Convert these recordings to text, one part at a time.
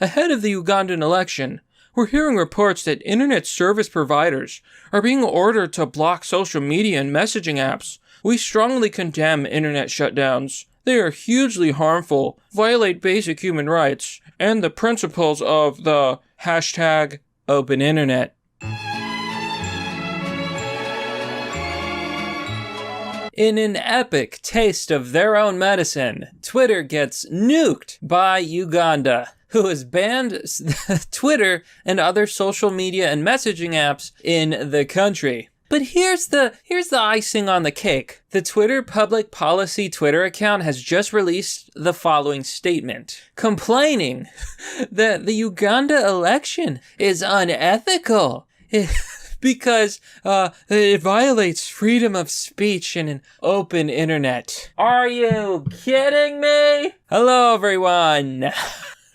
Ahead of the Ugandan election, we're hearing reports that internet service providers are being ordered to block social media and messaging apps. We strongly condemn internet shutdowns. They are hugely harmful, violate basic human rights, and the principles of the hashtag open internet. In an epic taste of their own medicine, Twitter gets nuked by Uganda, who has banned Twitter and other social media and messaging apps in the country. But here's the icing on the cake. The Twitter public policy Twitter account has just released the following statement, complaining that the Uganda election is unethical. Because it violates freedom of speech in an open internet. Are you kidding me? Hello, everyone.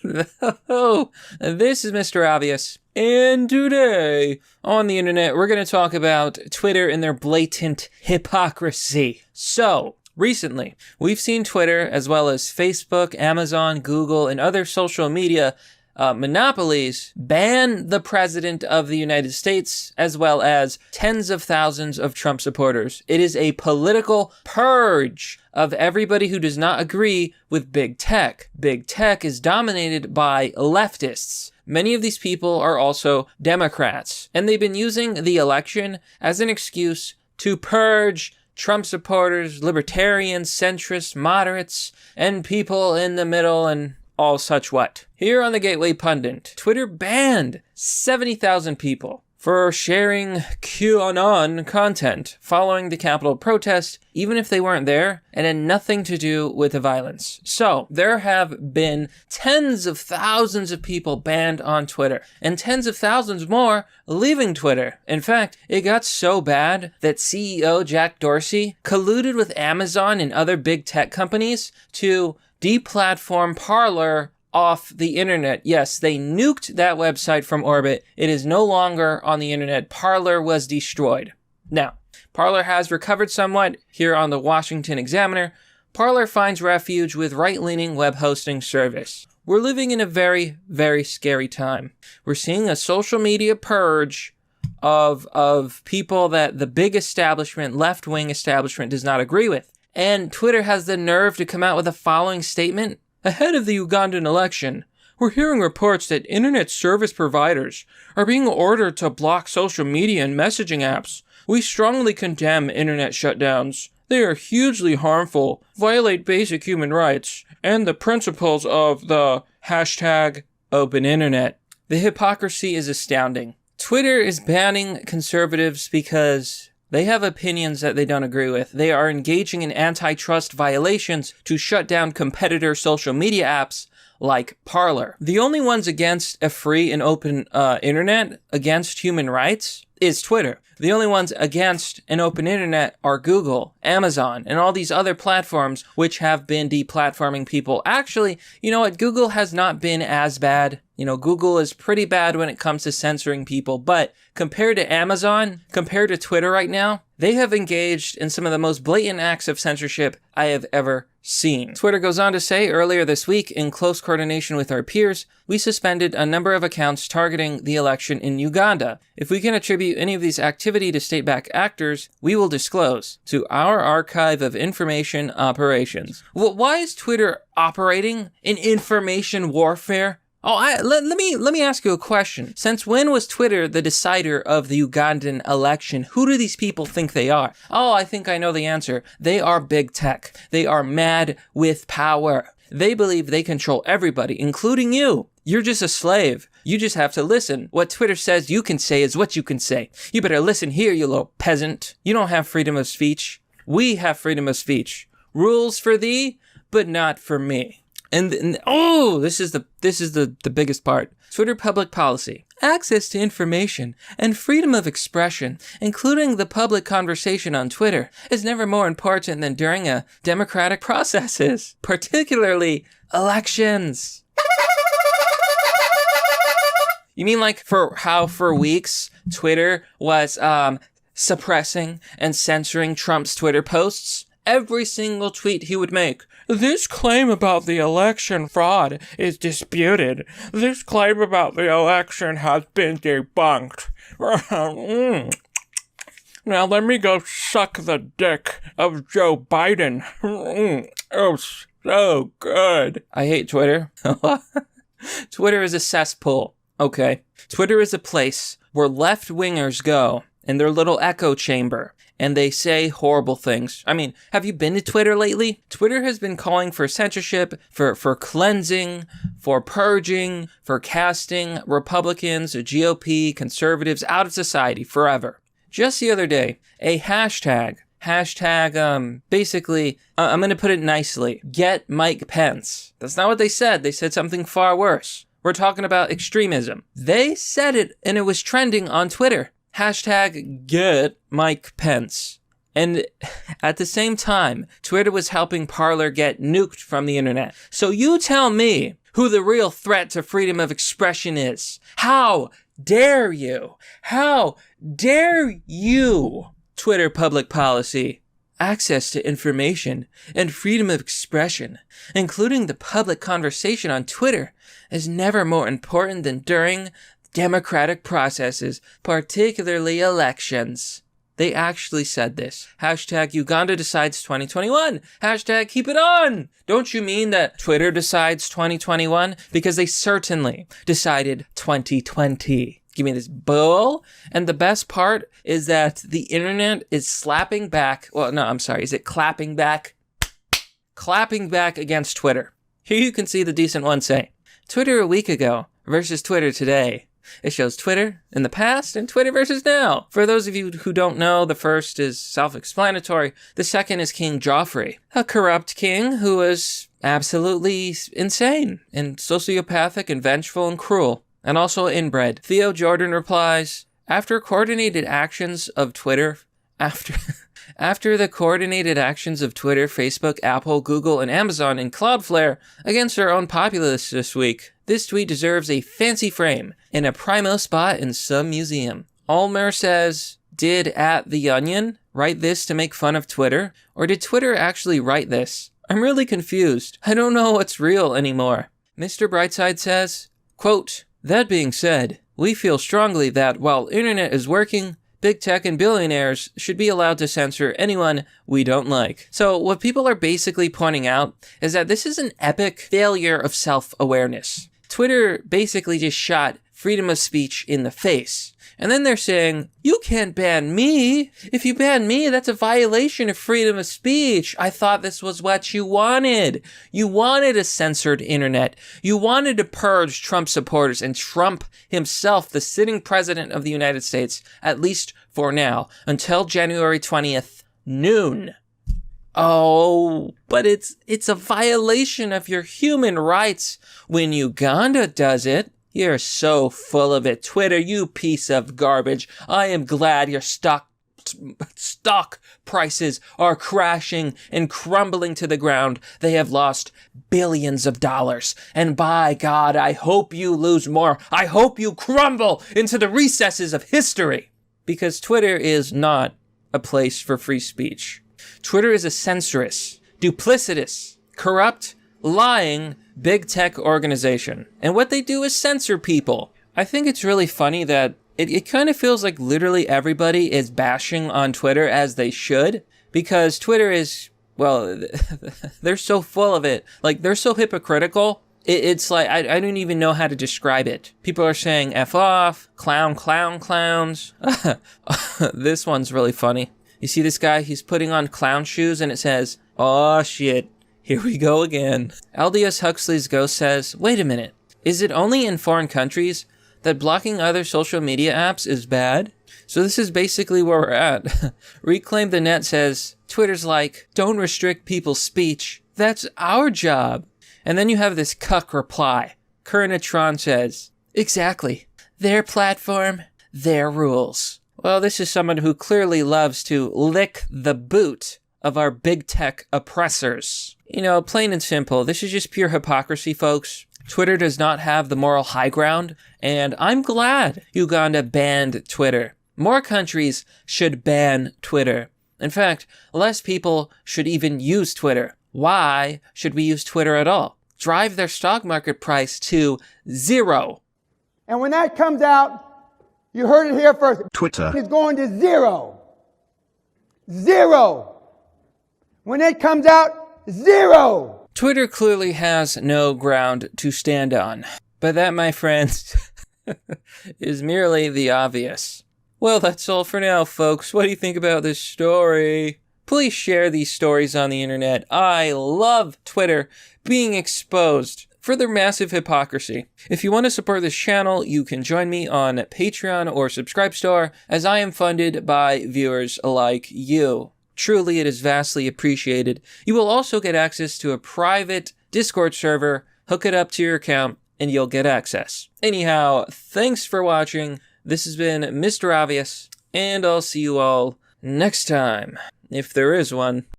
This is Mr. Obvious. And today on the internet, we're going to talk about Twitter and their blatant hypocrisy. So, recently, we've seen Twitter, as well as Facebook, Amazon, Google, and other social media monopolies ban the president of the United States, as well as tens of thousands of Trump supporters. It is a political purge of everybody who does not agree with big tech. Big tech is dominated by leftists. Many of these people are also Democrats, and they've been using the election as an excuse to purge Trump supporters, libertarians, centrists, moderates, and people in the middle and all such what. Here on the Gateway Pundit, Twitter banned 70,000 people for sharing QAnon content following the Capitol protest, even if they weren't there and had nothing to do with the violence. So, there have been tens of thousands of people banned on Twitter, and tens of thousands more leaving Twitter. In fact, it got so bad that CEO Jack Dorsey colluded with Amazon and other big tech companies to deplatform Parler off the internet. Yes, they nuked that website from orbit. It is no longer on the internet. Parler was destroyed. Now, Parler has recovered somewhat. Here on the Washington Examiner, Parler finds refuge with right-leaning web hosting service. We're living in a very, very scary time. We're seeing a social media purge of people that the big establishment, left-wing establishment, does not agree with. And Twitter has the nerve to come out with the following statement. Ahead of the Ugandan election, we're hearing reports that internet service providers are being ordered to block social media and messaging apps. We strongly condemn internet shutdowns. They are hugely harmful, violate basic human rights, and the principles of the hashtag open internet. The hypocrisy is astounding. Twitter is banning conservatives because they have opinions that they don't agree with. They are engaging in antitrust violations to shut down competitor social media apps like Parler. The only ones against a free and open internet, against human rights, is Twitter. The only ones against an open internet are Google, Amazon, and all these other platforms which have been deplatforming people. Actually, you know what? Google has not been as bad. You know, Google is pretty bad when it comes to censoring people, but compared to Amazon, compared to Twitter right now, they have engaged in some of the most blatant acts of censorship I have ever seen. Twitter goes on to say, earlier this week, in close coordination with our peers, we suspended a number of accounts targeting the election in Uganda. If we can attribute any of these activity to state-backed actors, we will disclose to our archive of information operations. Well, why is Twitter operating in information warfare? Let me ask you a question. Since when was Twitter the decider of the Ugandan election? Who do these people think they are? Oh, I think I know the answer. They are big tech. They are mad with power. They believe they control everybody, including you. You're just a slave. You just have to listen. What Twitter says you can say is what you can say. You better listen here, you little peasant. You don't have freedom of speech. We have freedom of speech. Rules for thee, but not for me. And this is the biggest part. Twitter public policy. Access to information and freedom of expression, including the public conversation on Twitter, is never more important than during a democratic processes, particularly elections. You mean like for weeks, Twitter was suppressing and censoring Trump's Twitter posts? every single tweet he would make. This claim about the election fraud is disputed. This claim about the election has been debunked. Now let me go suck the dick of Joe Biden. Oh, so good. I hate Twitter. Twitter is a cesspool. Okay. Twitter is a place where left-wingers go in their little echo chamber and they say horrible things. I mean, have you been to Twitter lately? Twitter has been calling for censorship, for cleansing, for purging, for casting Republicans, GOP, conservatives out of society forever. Just the other day, a hashtag, basically, I'm going to put it nicely, get Mike Pence. That's not what they said. They said something far worse. We're talking about extremism. They said it and it was trending on Twitter. Hashtag get Mike Pence. And at the same time, Twitter was helping Parler get nuked from the internet. So you tell me who the real threat to freedom of expression is. How dare you? How dare you? Twitter public policy. Access to information and freedom of expression, including the public conversation on Twitter, is never more important than during democratic processes, particularly elections. They actually said this. Hashtag Uganda decides 2021. Hashtag keep it on. Don't you mean that Twitter decides 2021? Because they certainly decided 2020. Give me this bull. And the best part is that the internet is slapping back. Well, no, I'm sorry. Is it clapping back? Clapping back against Twitter. Here you can see the decent one say, Twitter a week ago versus Twitter today. It shows Twitter in the past and Twitter versus now. For those of you who don't know, the first is self-explanatory. The second is King Joffrey, a corrupt king who was absolutely insane and sociopathic and vengeful and cruel. And also inbred. Theo Jordan replies, after the coordinated actions of Twitter, Facebook, Apple, Google, and Amazon and Cloudflare against their own populace this week, this tweet deserves a fancy frame in a primo spot in some museum. Ulmer says, did @TheOnion write this to make fun of Twitter? Or did Twitter actually write this? I'm really confused. I don't know what's real anymore. Mr. Brightside says, quote, that being said, we feel strongly that while internet is working, big tech and billionaires should be allowed to censor anyone we don't like. So what people are basically pointing out is that this is an epic failure of self-awareness. Twitter basically just shot freedom of speech in the face. And then they're saying, you can't ban me. If you ban me, that's a violation of freedom of speech. I thought this was what you wanted. You wanted a censored internet. You wanted to purge Trump supporters and Trump himself, the sitting president of the United States, at least for now, until January 20th, noon. Oh, but it's a violation of your human rights when Uganda does it. You're so full of it, Twitter, you piece of garbage. I am glad your stock prices are crashing and crumbling to the ground. They have lost billions of dollars. And by God, I hope you lose more. I hope you crumble into the recesses of history. Because Twitter is not a place for free speech. Twitter is a censorious, duplicitous, corrupt, lying, big tech organization. And what they do is censor people. I think it's really funny that it kind of feels like literally everybody is bashing on Twitter as they should, because Twitter is, well, they're so full of it. Like, they're so hypocritical. It's like, I don't even know how to describe it. People are saying F off, clowns. This one's really funny. You see this guy, he's putting on clown shoes and it says, oh shit. Here we go again. Aldous Huxley's ghost says, wait a minute, is it only in foreign countries that blocking other social media apps is bad? So this is basically where we're at. Reclaim the Net says, Twitter's like, don't restrict people's speech. That's our job. And then you have this cuck reply. Kernatron says, exactly. Their platform, their rules. Well, this is someone who clearly loves to lick the boot of our big tech oppressors. You know, plain and simple, this is just pure hypocrisy, folks. Twitter does not have the moral high ground, and I'm glad Uganda banned Twitter. More countries should ban Twitter. In fact, less people should even use Twitter. Why should we use Twitter at all? Drive their stock market price to zero. And when that comes out, you heard it here first. Twitter is going to zero. Zero. When it comes out, zero. Twitter clearly has no ground to stand on. But that, my friends, is merely the obvious. Well, that's all for now, folks. What do you think about this story? Please share these stories on the internet. I love Twitter being exposed for their massive hypocrisy. If you want to support this channel, you can join me on Patreon or Subscribestar, as I am funded by viewers like you. Truly, it is vastly appreciated. You will also get access to a private Discord server. Hook it up to your account, and you'll get access. Anyhow, thanks for watching. This has been Mr. Obvious, and I'll see you all next time, if there is one.